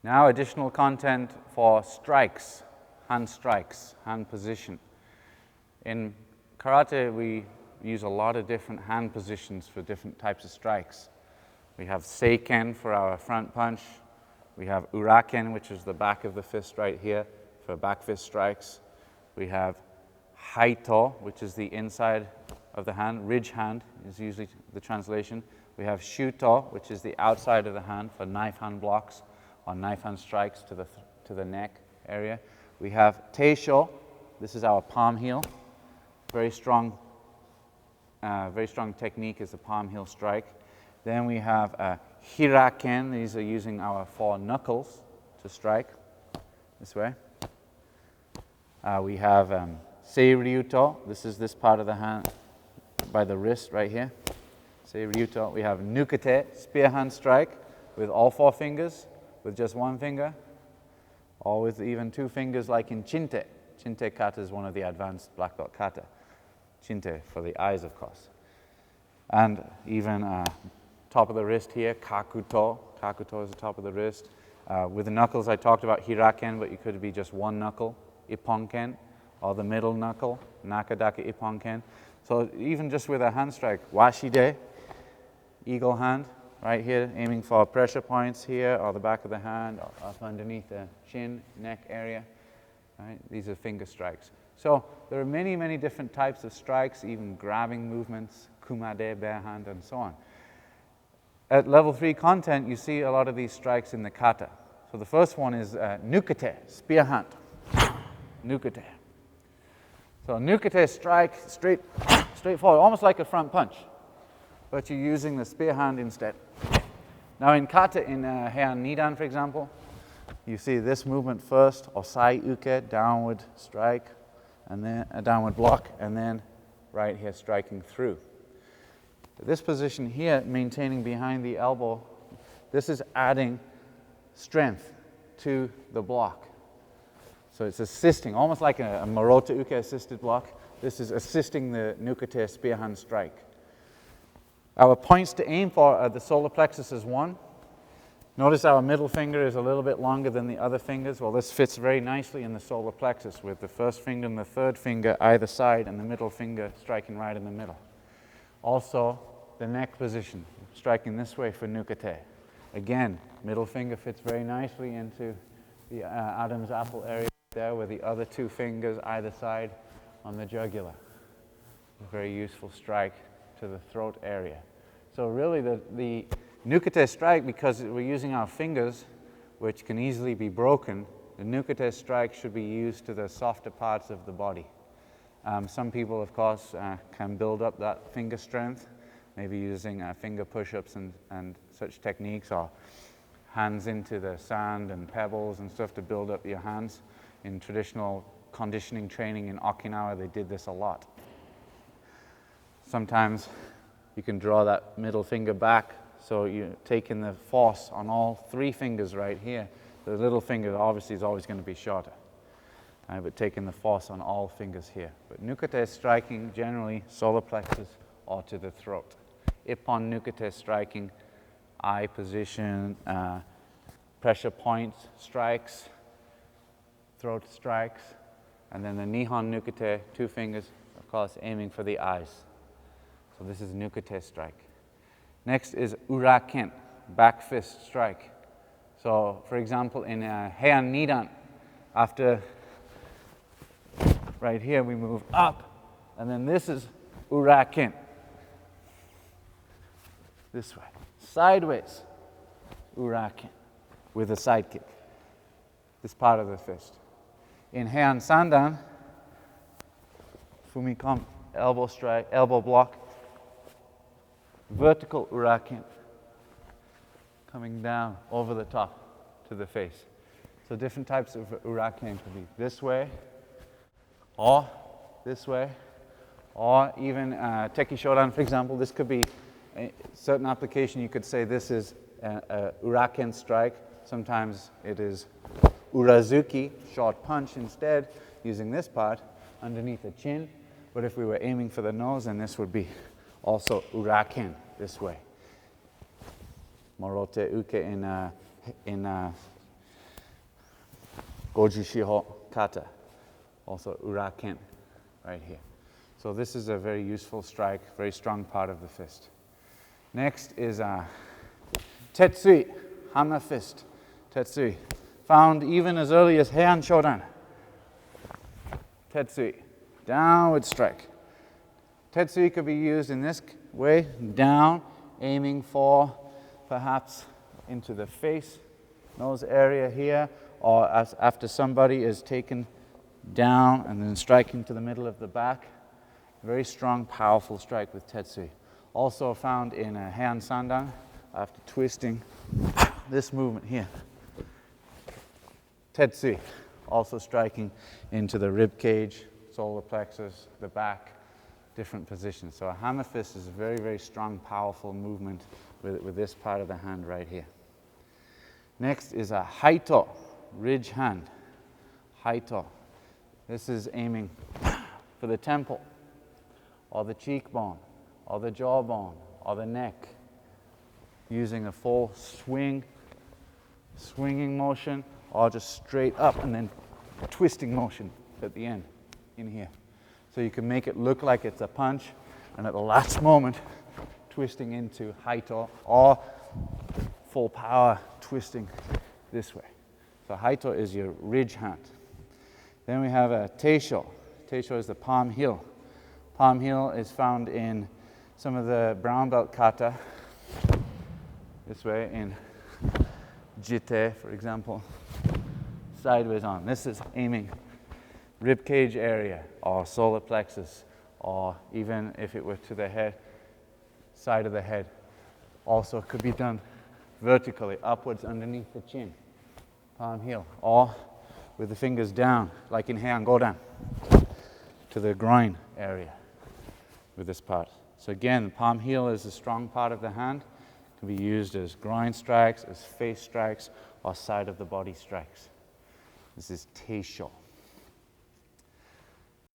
Now additional content for strikes, hand position. In karate, we use a lot of different hand positions for different types of strikes. We have seiken for our front punch. We have uraken, which is the back of the fist right here for back fist strikes. We have haito, which is the inside of the hand. Ridge hand is usually the translation. We have shuto, which is the outside of the hand for knife hand blocks or knife hand strikes to the neck area. We have teisho. This is our palm heel. Very strong technique is the palm heel strike. Then we have hiraken. These are using our 4 knuckles to strike this way. We have seiryuto. This is this part of the hand by the wrist right here. Seiryuto. We have nukete, spear hand strike with all 4 fingers, with just 1 finger, or with even 2 fingers like in chinte. Chinte kata is one of the advanced black belt kata. Chinte for the eyes, of course. And even top of the wrist here, kakuto. Kakuto is the top of the wrist. With the knuckles, I talked about hiraken, but you could be just 1 knuckle, ipponken, or the middle knuckle, nakadaka ipponken. So even just with a hand strike, washide, eagle hand, right here, aiming for pressure points here, or the back of the hand, or up underneath the chin, neck area. Right? These are finger strikes. So there are many, many different types of strikes, even grabbing movements, kumade, bare hand, and so on. At level 3 content, you see a lot of these strikes in the kata. So the first one is nukete, spear hand. Nukete. So nukete strike, straightforward, almost like a front punch, but you're using the spear hand instead. Now in kata, in heian nidan, for example, you see this movement first, osai uke, downward strike, and then a downward block, and then right here striking through. This position here, maintaining behind the elbow, this is adding strength to the block. So it's assisting, almost like a marota uke assisted block. This is assisting the nukete spear hand strike. Our points to aim for are the solar plexus is 1. Notice our middle finger is a little bit longer than the other fingers. Well, this fits very nicely in the solar plexus with the first finger and the third finger either side and the middle finger striking right in the middle. Also, the neck position, striking this way for nukete. Again, middle finger fits very nicely into the Adam's apple area there with the other 2 fingers either side on the jugular. A very useful strike to the throat area. So really the nukete strike, because we're using our fingers, which can easily be broken, the nukete strike should be used to the softer parts of the body. Some people, of course, can build up that finger strength, maybe using finger push-ups and such techniques, or hands into the sand and pebbles and stuff to build up your hands. In traditional conditioning training in Okinawa, they did this a lot. Sometimes you can draw that middle finger back, so you're taking the force on all 3 fingers right here. The little finger obviously is always going to be shorter, but taking the force on all fingers here. But nukete striking generally solar plexus or to the throat. Ippon nukete striking, eye position, pressure points, strikes, throat strikes, and then the nihon nukete, 2 fingers, of course, aiming for the eyes. So this is nukete strike. Next is uraken, back fist strike. So, for example, in heian nidan, after right here we move up, and then this is uraken. This way, sideways, uraken, with a side kick. This part of the fist. In heian sandan, fumikom, elbow strike, elbow block, vertical uraken, coming down over the top to the face. So different types of uraken could be this way, or even teki shodan, for example. This could be a certain application. You could say this is a uraken strike. Sometimes it is urazuki, short punch instead, using this part underneath the chin. But if we were aiming for the nose, then this would be also uraken, this way. Morote uke in goju shiho kata, also uraken, right here. So this is a very useful strike, very strong part of the fist. Next is tetsui, hammer fist, tetsui, found even as early as Heian Shodan. Tetsui, downward strike. Tetsui could be used in this way, down, aiming for perhaps into the face, nose area here, or as after somebody is taken down and then striking to the middle of the back. Very strong, powerful strike with tetsui. Also found in Heian Sandan after twisting this movement here. Tetsui, also striking into the rib cage, solar plexus, the back, different positions. So a hammer fist is a very, very strong, powerful movement with this part of the hand right here. Next is a haito, ridge hand. Haito. This is aiming for the temple, or the cheekbone, or the jawbone, or the neck, using a full swinging motion, or just straight up and then twisting motion at the end in here. So you can make it look like it's a punch, and at the last moment, twisting into haito, or full power twisting this way. So haito is your ridge hand. Then we have a teisho. Teisho is the palm heel. Palm heel is found in some of the brown belt kata, this way in jite, for example, sideways on. This is aiming rib cage area, or solar plexus, or even if it were to the head, side of the head. Also could be done vertically, upwards underneath the chin, palm heel, or with the fingers down, like in Heian Godan, to the groin area with this part. So again, the palm heel is a strong part of the hand. It can be used as groin strikes, as face strikes, or side of the body strikes. This is teisho.